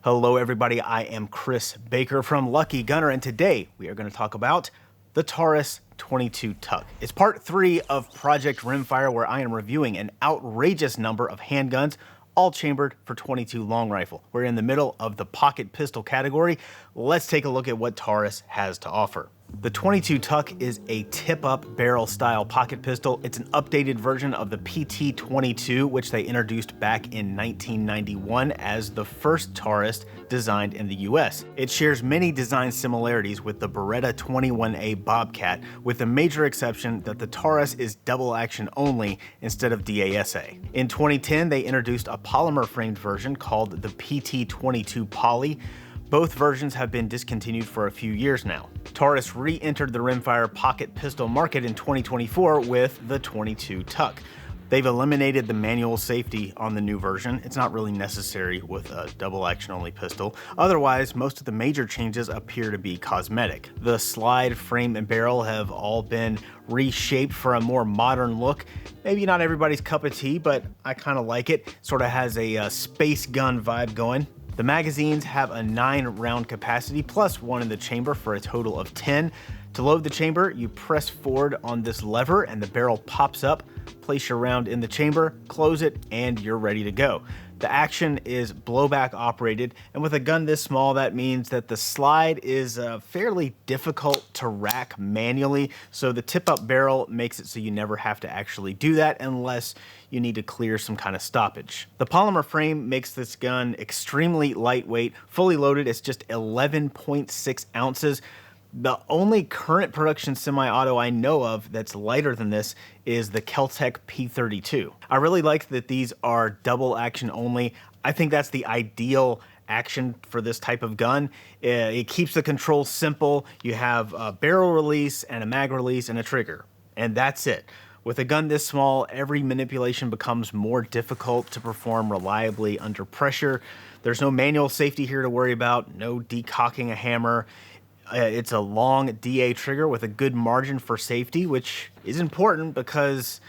Hello everybody, I am Chris Baker from Lucky Gunner, and today we are going to talk about the Taurus 22TUC. It's part 3 of Project Rimfire, where I am reviewing an outrageous number of handguns, all chambered for 22 long rifle. We're in the middle of the pocket pistol category. Let's take a look at what Taurus has to offer. The 22TUC is a tip-up barrel style pocket pistol. It's an updated version of the PT-22, which they introduced back in 1991 as the first Taurus designed in the US. It shares many design similarities with the Beretta 21A Bobcat, with the major exception that the Taurus is double action only instead of DASA. In 2010, they introduced a polymer framed version called the PT-22 Poly. Both versions have been discontinued for a few years now. Taurus re-entered the rimfire pocket pistol market in 2024 with the 22TUC. They've eliminated the manual safety on the new version. It's not really necessary with a double action only pistol. Otherwise, most of the major changes appear to be cosmetic. The slide, frame, and barrel have all been reshaped for a more modern look. Maybe not everybody's cup of tea, but I kind of like it. Sort of has a space gun vibe going. The magazines have a 9-round capacity plus one in the chamber for a total of 10. To load the chamber, you press forward on this lever and the barrel pops up. Place your round in the chamber, close it, and you're ready to go. The action is blowback operated, and with a gun this small, that means that the slide is fairly difficult to rack manually, so the tip-up barrel makes it so you never have to actually do that unless you need to clear some kind of stoppage. The polymer frame makes this gun extremely lightweight. Fully loaded, it's just 11.6 ounces. The only current production semi-auto I know of that's lighter than this is the Keltec P32. I really like that these are double action only. I think that's the ideal action for this type of gun. It keeps the controls simple. You have a barrel release and a mag release and a trigger, and that's it. With a gun this small, every manipulation becomes more difficult to perform reliably under pressure. There's no manual safety here to worry about, no decocking a hammer. It's a long DA trigger with a good margin for safety, which is important because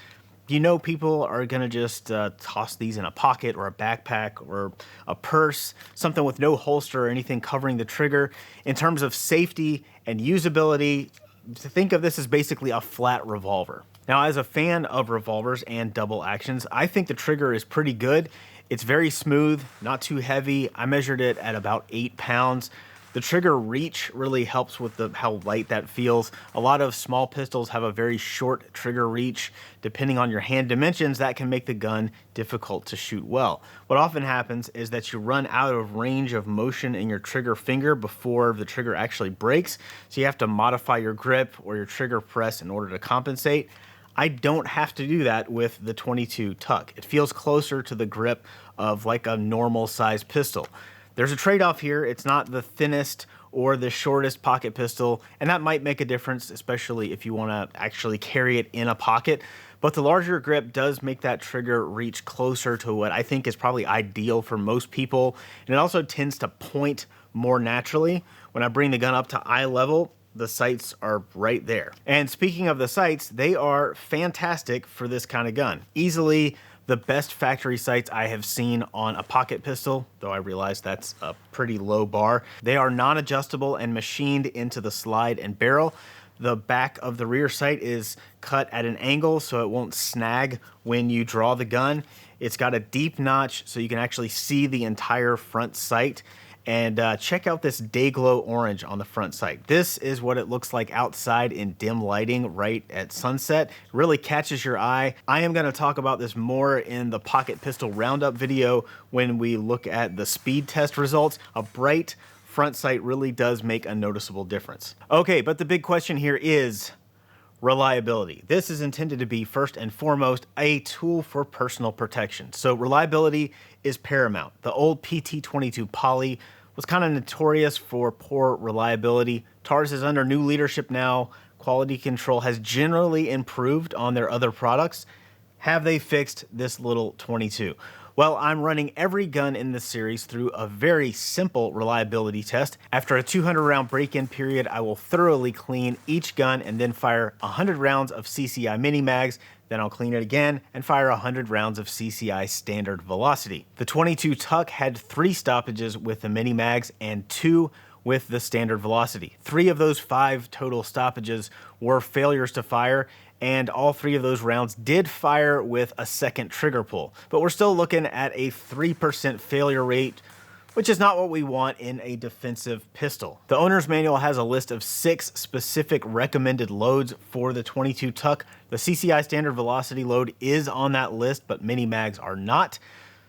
you know people are gonna just toss these in a pocket or a backpack or a purse, something with no holster or anything covering the trigger. In terms of safety and usability, think of this as basically a flat revolver. Now, as a fan of revolvers and double actions, I think the trigger is pretty good. It's very smooth, not too heavy. I measured it at about 8 pounds. The trigger reach really helps with how light that feels. A lot of small pistols have a very short trigger reach. Depending on your hand dimensions, that can make the gun difficult to shoot well. What often happens is that you run out of range of motion in your trigger finger before the trigger actually breaks, so you have to modify your grip or your trigger press in order to compensate. I don't have to do that with the 22TUC. It feels closer to the grip of like a normal size pistol. There's a trade-off here. It's not the thinnest or the shortest pocket pistol, and that might make a difference, especially if you want to actually carry it in a pocket. But the larger grip does make that trigger reach closer to what I think is probably ideal for most people, and it also tends to point more naturally. When I bring the gun up to eye level, the sights are right there. And speaking of the sights, they are fantastic for this kind of gun. Easily the best factory sights I have seen on a pocket pistol, though I realize that's a pretty low bar. They are non-adjustable and machined into the slide and barrel. The back of the rear sight is cut at an angle so it won't snag when you draw the gun. It's got a deep notch so you can actually see the entire front sight. And check out this day glow orange on the front sight. This is what it looks like outside in dim lighting right at sunset. It really catches your eye. I am gonna talk about this more in the pocket pistol roundup video when we look at the speed test results. A bright front sight really does make a noticeable difference. Okay, but the big question here is reliability. This is intended to be first and foremost a tool for personal protection. So reliability is paramount. The old PT-22 Poly was kind of notorious for poor reliability. Taurus is under new leadership now. Quality control has generally improved on their other products. Have they fixed this little 22? Well, I'm running every gun in this series through a very simple reliability test. After a 200 round break-in period, I will thoroughly clean each gun and then fire 100 rounds of CCI mini mags. then I'll clean it again and fire 100 rounds of CCI standard velocity. The 22TUC had 3 stoppages with the mini mags and 2 with the standard velocity. 3 of those 5 total stoppages were failures to fire, and all 3 of those rounds did fire with a second trigger pull. But we're still looking at a 3% failure rate, which is not what we want in a defensive pistol. The owner's manual has a list of 6 specific recommended loads for the 22TUC. The CCI standard velocity load is on that list, but mini mags are not.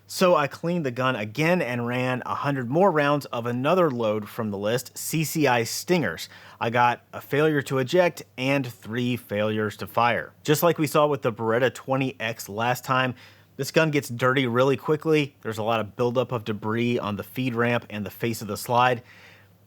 So I cleaned the gun again and ran 100 more rounds of another load from the list, CCI Stingers. I got a failure to eject and 3 failures to fire. Just like we saw with the Beretta 20X last time, this gun gets dirty really quickly. There's a lot of buildup of debris on the feed ramp and the face of the slide.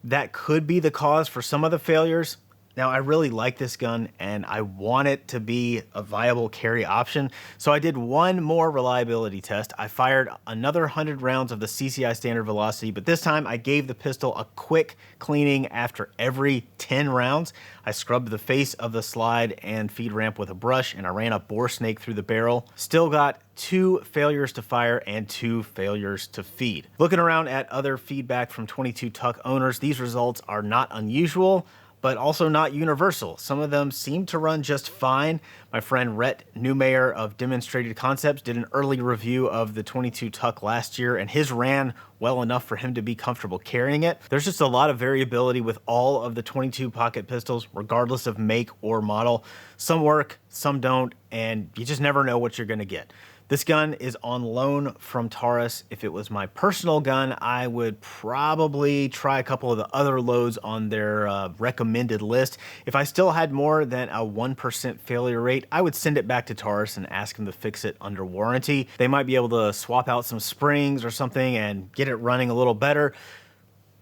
That could be the cause for some of the failures. Now, I really like this gun and I want it to be a viable carry option. So I did one more reliability test. I fired another 100 rounds of the CCI standard velocity, but this time I gave the pistol a quick cleaning after every 10 rounds. I scrubbed the face of the slide and feed ramp with a brush, and I ran a bore snake through the barrel. Still got 2 failures to fire and 2 failures to feed. Looking around at other feedback from 22TUC owners, these results are not unusual, but also not universal. Some of them seem to run just fine. My friend Rhett Newmayer of Demonstrated Concepts did an early review of the 22TUC last year, and his ran well enough for him to be comfortable carrying it. There's just a lot of variability with all of the 22 pocket pistols, regardless of make or model. Some work, some don't, and you just never know what you're gonna get. This gun is on loan from Taurus. If it was my personal gun, I would probably try a couple of the other loads on their recommended list. If I still had more than a 1% failure rate, I would send it back to Taurus and ask them to fix it under warranty. They might be able to swap out some springs or something and get it running a little better,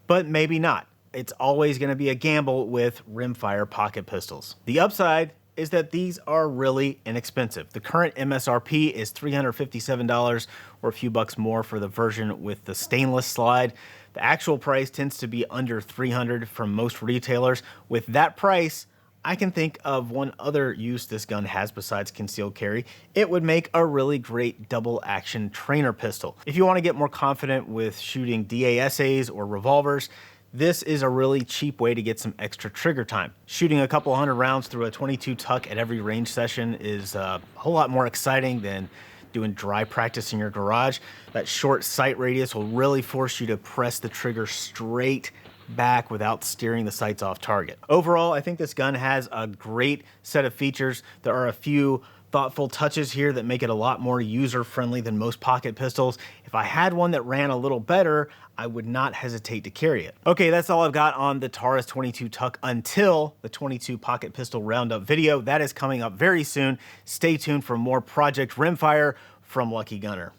but maybe not. It's always going to be a gamble with Rimfire pocket pistols. The upside is that these are really inexpensive. The current MSRP is $357 or a few bucks more for the version with the stainless slide. The actual price tends to be under $300 from most retailers. With that price, I can think of one other use this gun has besides concealed carry. It would make a really great double action trainer pistol. If you want to get more confident with shooting DASAs or revolvers, this is a really cheap way to get some extra trigger time. Shooting a couple 100 rounds through a 22TUC at every range session is a whole lot more exciting than doing dry practice in your garage. That short sight radius will really force you to press the trigger straight back without steering the sights off target. Overall, I think this gun has a great set of features. There are a few thoughtful touches here that make it a lot more user-friendly than most pocket pistols. If I had one that ran a little better, I would not hesitate to carry it. Okay, that's all I've got on the Taurus 22TUC until the 22 pocket pistol roundup video. That is coming up very soon. Stay tuned for more Project Rimfire from Lucky Gunner.